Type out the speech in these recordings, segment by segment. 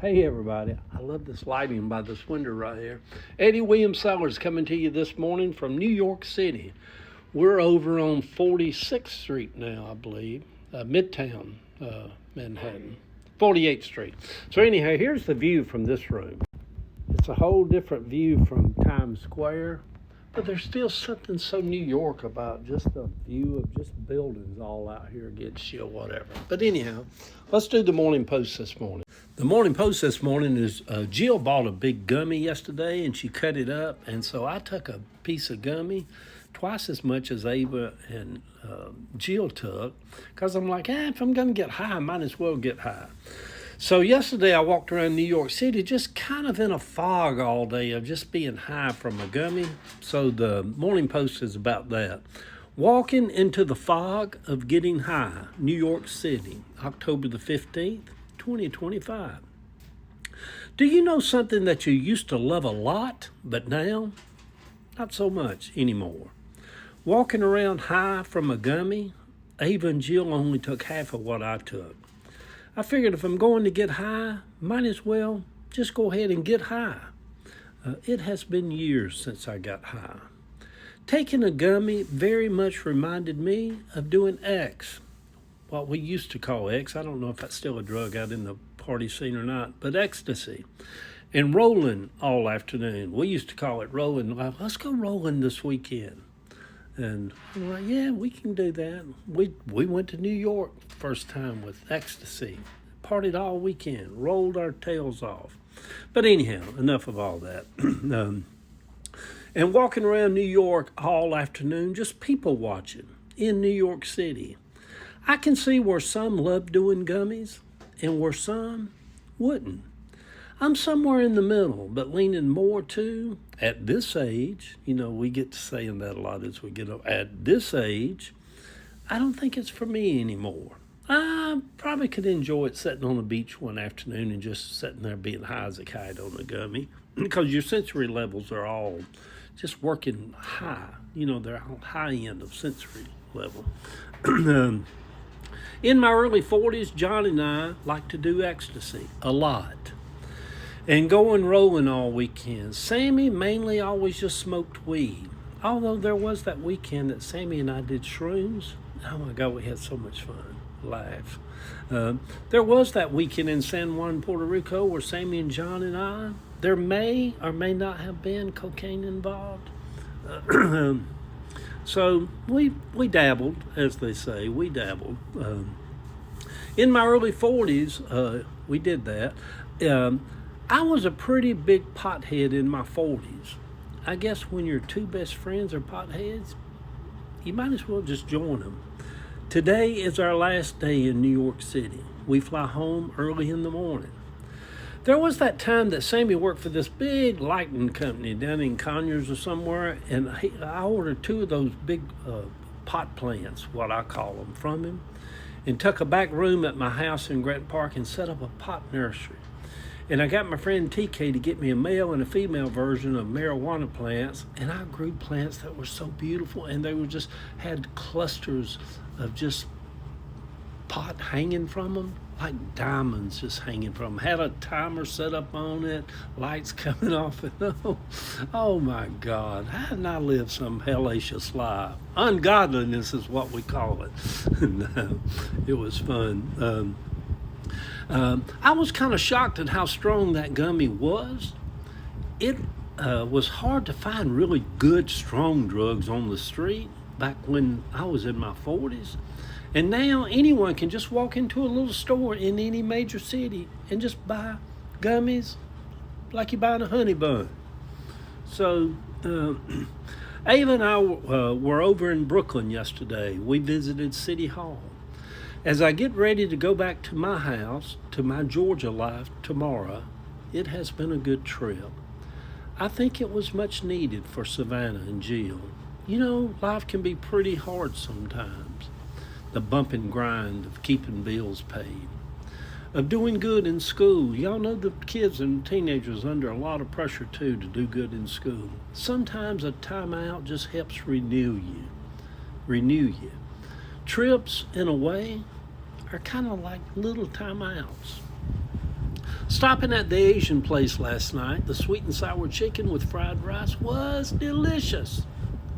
Hey everybody, I love this lighting by this window right here. Eddie William Sellers coming to you this morning from New York City. We're over on 46th Street now, I believe, Midtown, Manhattan, 48th Street. So anyhow, here's the view from this room. It's a whole different view from Times Square, but there's still something so New York about just the view of just buildings all out here against you or whatever. But anyhow, let's do the Morning Post this morning. The Morning Post this morning is Jill bought a big gummy yesterday and she cut it up. And so I took a piece of gummy, twice as much as Ava and Jill took, because I'm like, if I'm going to get high, I might as well get high. So yesterday I walked around New York City just kind of in a fog all day of just being high from a gummy. So the Morning Post is about that. Walking into the fog of getting high, New York City, October the 15th, 2025. Do you know something that you used to love a lot, but now not so much anymore? Walking around high from a gummy, Ava and Jill only took half of what I took. I figured if I'm going to get high, might as well just go ahead and get high. It has been years since I got high. Taking a gummy very much reminded me of doing X, what we used to call X. I don't know if that's still a drug out in the party scene or not, but ecstasy. And rolling all afternoon. We used to call it rolling. Let's go rolling this weekend. And I'm like, yeah, we can do that. We went to New York first time with ecstasy. Partied all weekend. Rolled our tails off. But anyhow, enough of all that. And walking around New York all afternoon, just people watching in New York City. I can see where some love doing gummies and where some wouldn't. I'm somewhere in the middle, but leaning more to, at this age, we get to saying that a lot as we get up, at this age, I don't think it's for me anymore. I probably could enjoy it sitting on the beach one afternoon and just sitting there being high as a kite on the gummy, because your sensory levels are all just working high. They're on high end of sensory level. In my early 40s, John and I like to do ecstasy a lot. And going rolling all weekend. Sammy mainly always just smoked weed. Although there was that weekend that Sammy and I did shrooms. Oh my God, we had so much fun. Laugh. There was that weekend in San Juan, Puerto Rico, where Sammy and John and I, there may or may not have been cocaine involved. So we dabbled, as they say. We dabbled. In my early 40s, we did that. I was a pretty big pothead in my 40s. I guess when your two best friends are potheads, you might as well just join them. Today is our last day in New York City. We fly home early in the morning. There was that time that Sammy worked for this big lighting company down in Conyers or somewhere, and I ordered two of those big pot plants, what I call them, from him, and took a back room at my house in Grant Park and set up a pot nursery. And I got my friend TK to get me a male and a female version of marijuana plants, and I grew plants that were so beautiful, and they were just had clusters of just pot hanging from them, like diamonds just hanging from them. Had a timer set up on it, lights coming off it. Oh my God, how didn't I live some hellacious life? Ungodliness is what we call it. No, it was fun. I was kind of shocked at how strong that gummy was. It was hard to find really good, strong drugs on the street back when I was in my 40s. And now anyone can just walk into a little store in any major city and just buy gummies like you're buying a honey bun. So Ava and I were over in Brooklyn yesterday. We visited City Hall. As I get ready to go back to my house, to my Georgia life tomorrow, it has been a good trip. I think it was much needed for Savannah and Jill. Life can be pretty hard sometimes. The bump and grind of keeping bills paid, of doing good in school. Y'all know the kids and teenagers under a lot of pressure too to do good in school. Sometimes a timeout just helps renew you. Trips, in a way, are kind of like little timeouts. Stopping at the Asian place last night, the sweet and sour chicken with fried rice was delicious.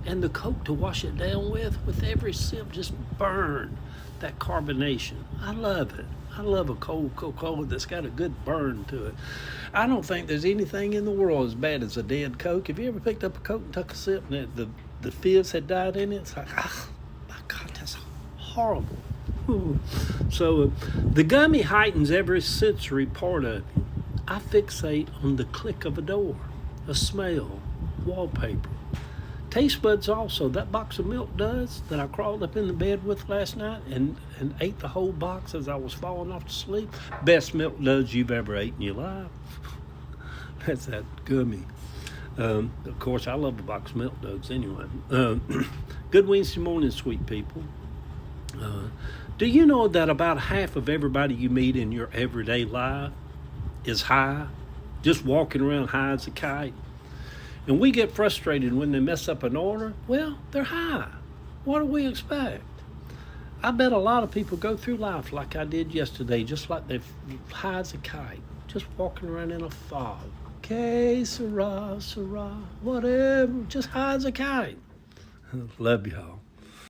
And the Coke to wash it down with every sip, just burned that carbonation. I love it. I love a cold Coca-Cola that's got a good burn to it. I don't think there's anything in the world as bad as a dead Coke. Have you ever picked up a Coke and took a sip and the fizz had died in it? It's like, oh, my God, that's horrible. Ooh. So the gummy heightens every sensory part of you. I fixate on the click of a door, a smell, wallpaper. Taste buds also. That box of milk duds that I crawled up in the bed with last night and ate the whole box as I was falling off to sleep. Best milk duds you've ever ate in your life. That's that gummy. Of course, I love a box of milk duds anyway. Good Wednesday morning, sweet people. Do you know that about half of everybody you meet in your everyday life is high? Just walking around high as a kite? And we get frustrated when they mess up an order. Well, they're high. What do we expect? I bet a lot of people go through life like I did yesterday, just like they're high as a kite, just walking around in a fog. Okay, Sarah, whatever, just high as a kite. Love y'all.